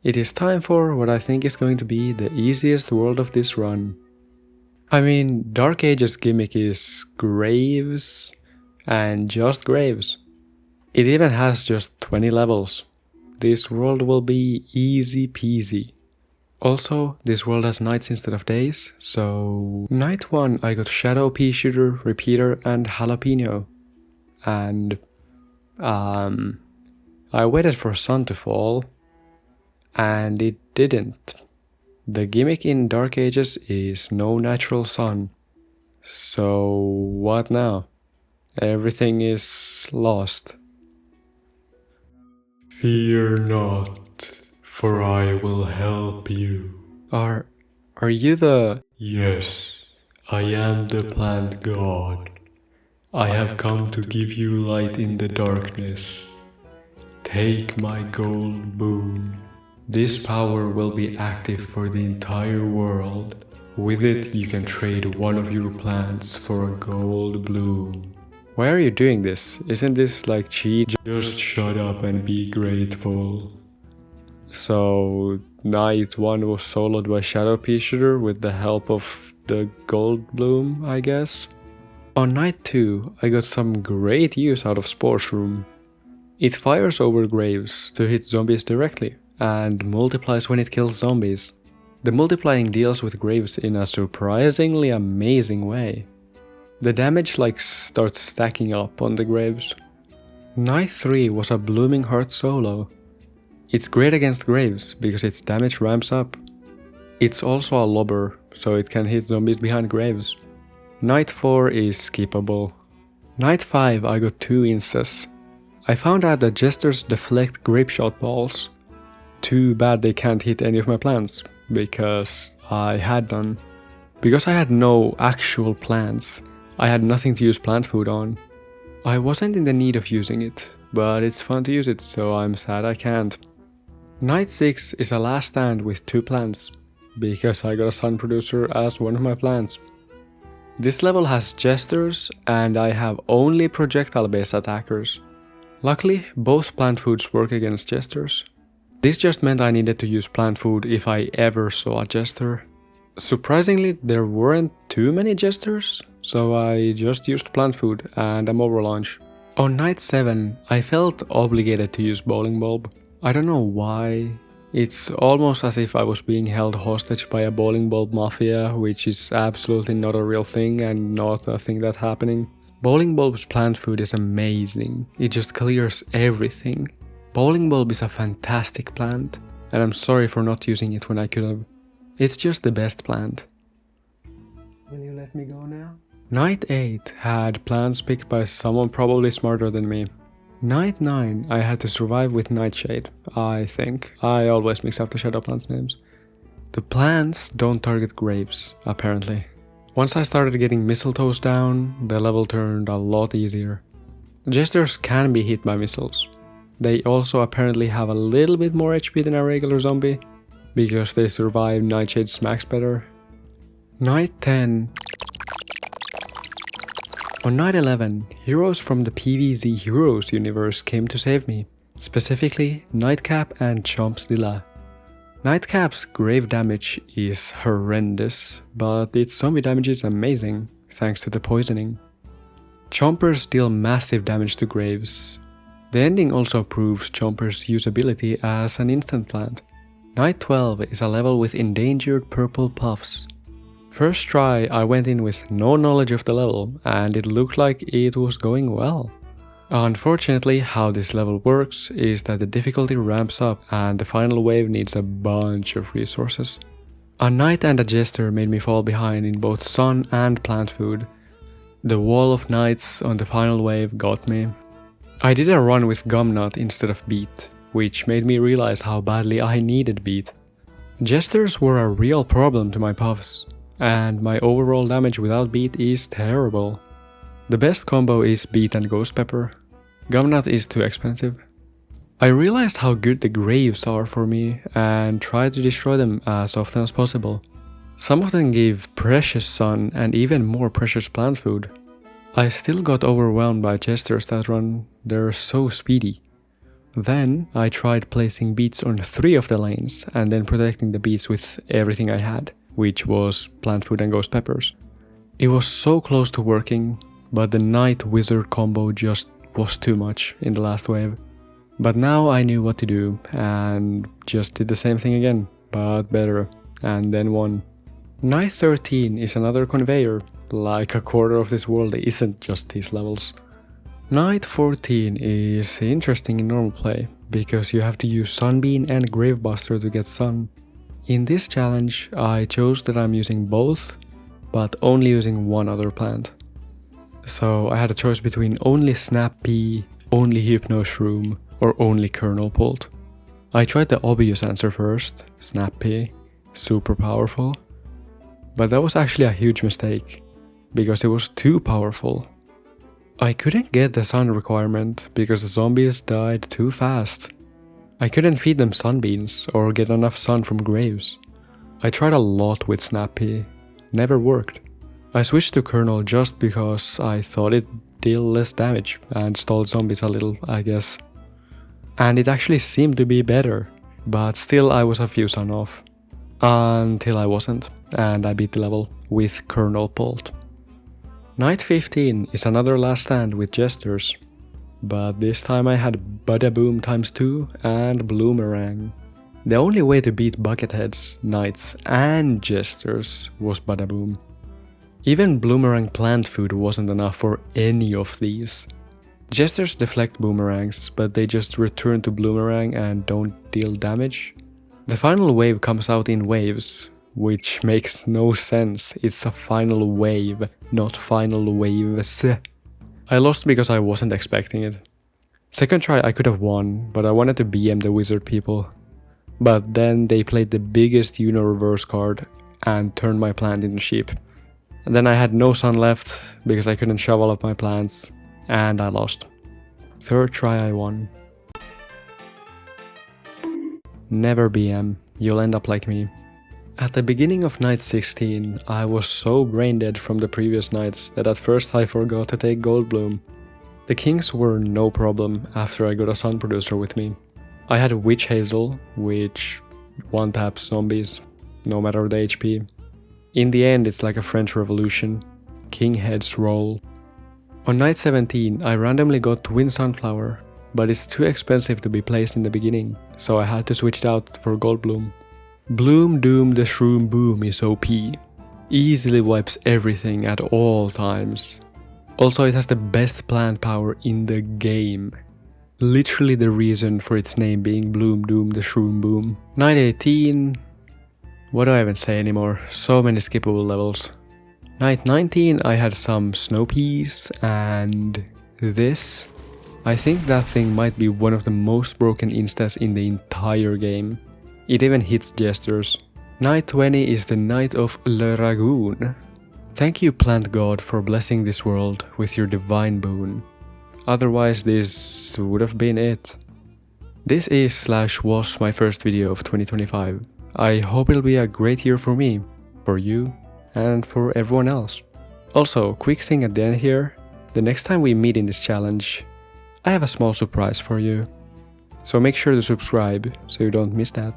It is time for what I think is going to be the easiest world of this run. I mean, Dark Ages gimmick is graves and just graves. It even has just 20 levels. This world will be easy peasy. Also, this world has nights instead of days, so night 1 I got Shadow Pea Shooter, Repeater and Jalapeno. And I waited for sun to fall, and it didn't. The gimmick in Dark Ages is no natural sun. So what now? Everything is lost. Fear not, for I will help you. Are you the... Yes, I am the plant god. I have come to give you light in the darkness. Take my gold boon. This power will be active for the entire world. With it, you can trade one of your plants for a gold bloom. Why are you doing this? Isn't this like cheat? Just shut up and be grateful. So, night 1 was soloed by Shadow Pea Shooter with the help of the gold bloom, I guess? On night 2, I got some great use out of Sports Room. It fires over graves to hit zombies directly, and multiplies when it kills zombies. The multiplying deals with graves in a surprisingly amazing way. The damage starts stacking up on the graves. Night 3 was a Blooming Heart solo. It's great against graves because its damage ramps up. It's also a lobber, so it can hit zombies behind graves. Night 4 is skippable. Night 5 I got 2 instas. I found out that Jesters deflect grape shot balls. Too bad they can't hit any of my plants, because I had none. Because I had no actual plants, I had nothing to use plant food on. I wasn't in the need of using it, but it's fun to use it, so I'm sad I can't. Night 6 is a last stand with 2 plants, because I got a Sun Producer as one of my plants. This level has Jesters, and I have only projectile-based attackers. Luckily, both plant foods work against Jesters. This just meant I needed to use plant food if I ever saw a Jester. Surprisingly, there weren't too many Jesters, so I just used plant food and a mower launch. On night 7, I felt obligated to use Bowling Bulb. I don't know why. It's almost as if I was being held hostage by a Bowling Bulb mafia, which is absolutely not a real thing and not a thing that's happening. Bowling Bulb's plant food is amazing. It just clears everything. Bowling Bulb is a fantastic plant, and I'm sorry for not using it when I could have. It's just the best plant. Will you let me go now? Night 8 had plants picked by someone probably smarter than me. Night 9 I had to survive with Nightshade, I think. I always mix up the shadow plants' names. The plants don't target graves, apparently. Once I started getting mistletoes down, the level turned a lot easier. Jesters can be hit by missiles. They also apparently have a little bit more HP than a regular zombie, because they survive Nightshade smacks better. Night 10. On night 11, heroes from the PvZ Heroes universe came to save me, specifically Nightcap and Chompsdilla. Nightcap's grave damage is horrendous, but its zombie damage is amazing, thanks to the poisoning. Chompers deal massive damage to graves. The ending also proves Chomper's usability as an instant plant. Night 12 is a level with endangered purple puffs. First try I went in with no knowledge of the level, and it looked like it was going well. Unfortunately, how this level works is that the difficulty ramps up and the final wave needs a bunch of resources. A Knight and a Jester made me fall behind in both sun and plant food. The wall of Knights on the final wave got me. I did a run with Gumnut instead of Beat, which made me realize how badly I needed Beat. Jesters were a real problem to my puffs, and my overall damage without Beat is terrible. The best combo is Beat and Ghost Pepper. Gumnut is too expensive. I realized how good the graves are for me and tried to destroy them as often as possible. Some of them gave precious sun and even more precious plant food. I still got overwhelmed by Jesters that run, they're so speedy. Then I tried placing beets on 3 of the lanes and then protecting the beets with everything I had, which was plant food and ghost peppers. It was so close to working, but the Knight Wizard combo just was too much in the last wave. But now I knew what to do and just did the same thing again, but better, and then won. Knight 13 is another conveyor, like a quarter of this world isn't just these levels. Knight 14 is interesting in normal play, because you have to use Sunbeam and Gravebuster to get Sun. In this challenge I chose that I'm using both, but only using one other plant. So I had a choice between only Snap Pea, only Hypno Shroom, or only Kernel Pult. I tried the obvious answer first, Snap Pea, super powerful. But that was actually a huge mistake, because it was too powerful. I couldn't get the sun requirement because the zombies died too fast. I couldn't feed them sunbeams or get enough sun from graves. I tried a lot with Snap Pea, never worked. I switched to Kernel just because I thought it dealt less damage and stalled zombies a little, I guess. And it actually seemed to be better, but still I was a few sun off. Until I wasn't, and I beat the level with Kernel Pult. Knight 15 is another last stand with Jesters, but this time I had Badaboom ×2 and Bloomerang. The only way to beat Bucketheads, Knights and Jesters was Badaboom. Even Bloomerang plant food wasn't enough for any of these. Jesters deflect boomerangs, but they just return to Bloomerang and don't deal damage. The final wave comes out in waves, which makes no sense. It's a final wave, not final waves. I lost because I wasn't expecting it. Second try I could have won, but I wanted to BM the wizard people. But then they played the biggest Uno reverse card and turned my plant into sheep. And then I had no sun left because I couldn't shovel up my plants, and I lost. Third try I won. Never BM, you'll end up like me. At the beginning of Night 16, I was so brain dead from the previous nights that at first I forgot to take Goldbloom. The kings were no problem after I got a Sun Producer with me. I had Witch Hazel, which one-taps zombies, no matter the HP. In the end it's like a French Revolution. King heads roll. On Night 17 I randomly got Twin Sunflower, but it's too expensive to be placed in the beginning, so I had to switch it out for Goldbloom. Bloom Doom the Shroom Boom is OP. Easily wipes everything at all times. Also it has the best plant power in the game. Literally the reason for its name being Bloom Doom the Shroom Boom. Night 18... what do I even say anymore? So many skippable levels. Night 19 I had some Snow Peas and this. I think that thing might be one of the most broken instas in the entire game. It even hits Jesters. Night 20 is the Night of Le Ragoon. Thank you Plant God for blessing this world with your divine boon. Otherwise this would have been it. This is/was my first video of 2025. I hope it'll be a great year for me, for you, and for everyone else. Also, quick thing at the end here, the next time we meet in this challenge, I have a small surprise for you. So make sure to subscribe so you don't miss that.